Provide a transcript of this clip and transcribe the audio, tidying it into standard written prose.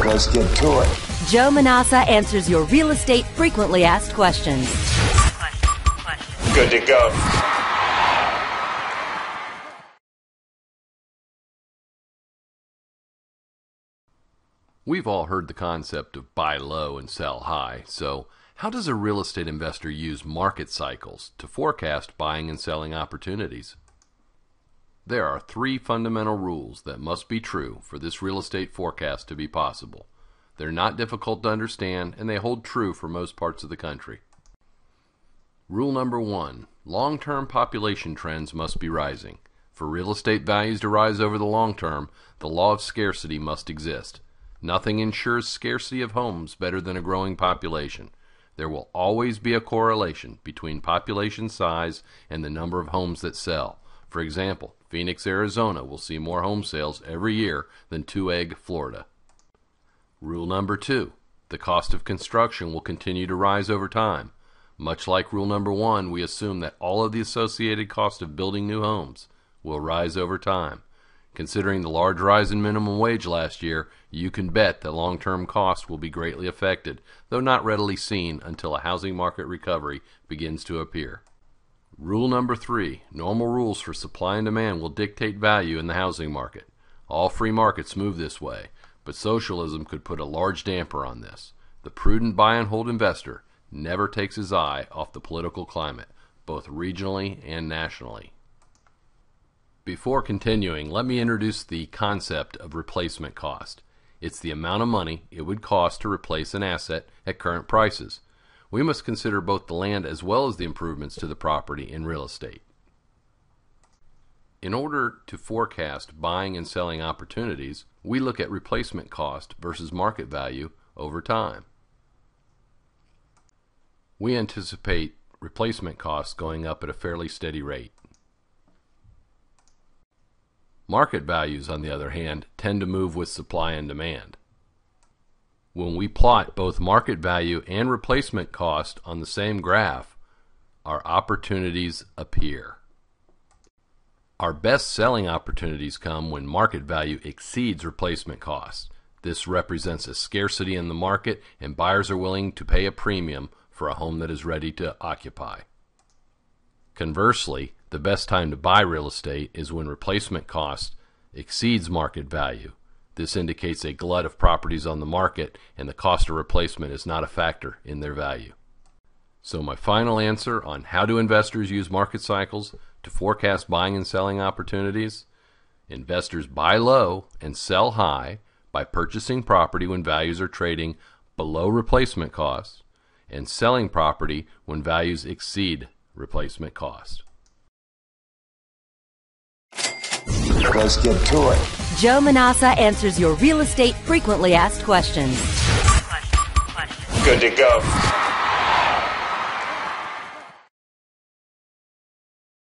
Let's get to it. Joe Manausa answers your real estate frequently asked questions. Good to go. We've all heard the concept of buy low and sell high, so how does a real estate investor use market cycles to forecast buying and selling opportunities? There are 3 fundamental rules that must be true for this real estate forecast to be possible. They're not difficult to understand, and they hold true for most parts of the country. Rule number 1, long-term population trends must be rising. For real estate values to rise over the long term, the law of scarcity must exist. Nothing ensures scarcity of homes better than a growing population. There will always be a correlation between population size and the number of homes that sell. For example, Phoenix, Arizona will see more home sales every year than Two Egg, Florida. Rule number 2, the cost of construction will continue to rise over time. Much like rule number 1, we assume that all of the associated cost of building new homes will rise over time. Considering the large rise in minimum wage last year, you can bet that long-term costs will be greatly affected, though not readily seen until a housing market recovery begins to appear. Rule number 3, normal rules for supply and demand will dictate value in the housing market. All free markets move this way, but socialism could put a large damper on this. The prudent buy and hold investor never takes his eye off the political climate, both regionally and nationally. Before continuing, let me introduce the concept of replacement cost. It's the amount of money it would cost to replace an asset at current prices. We must consider both the land as well as the improvements to the property in real estate. In order to forecast buying and selling opportunities, we look at replacement cost versus market value over time. We anticipate replacement costs going up at a fairly steady rate. Market values, on the other hand, tend to move with supply and demand. When we plot both market value and replacement cost on the same graph, our opportunities appear. Our best selling opportunities come when market value exceeds replacement cost. This represents a scarcity in the market, and buyers are willing to pay a premium for a home that is ready to occupy. Conversely, the best time to buy real estate is when replacement cost exceeds market value. This indicates a glut of properties on the market, and the cost of replacement is not a factor in their value. So my final answer on how do investors use market cycles to forecast buying and selling opportunities: investors buy low and sell high by purchasing property when values are trading below replacement cost, and selling property when values exceed replacement cost. Let's get to it. Joe Manausa answers your real estate frequently asked questions. Good to go.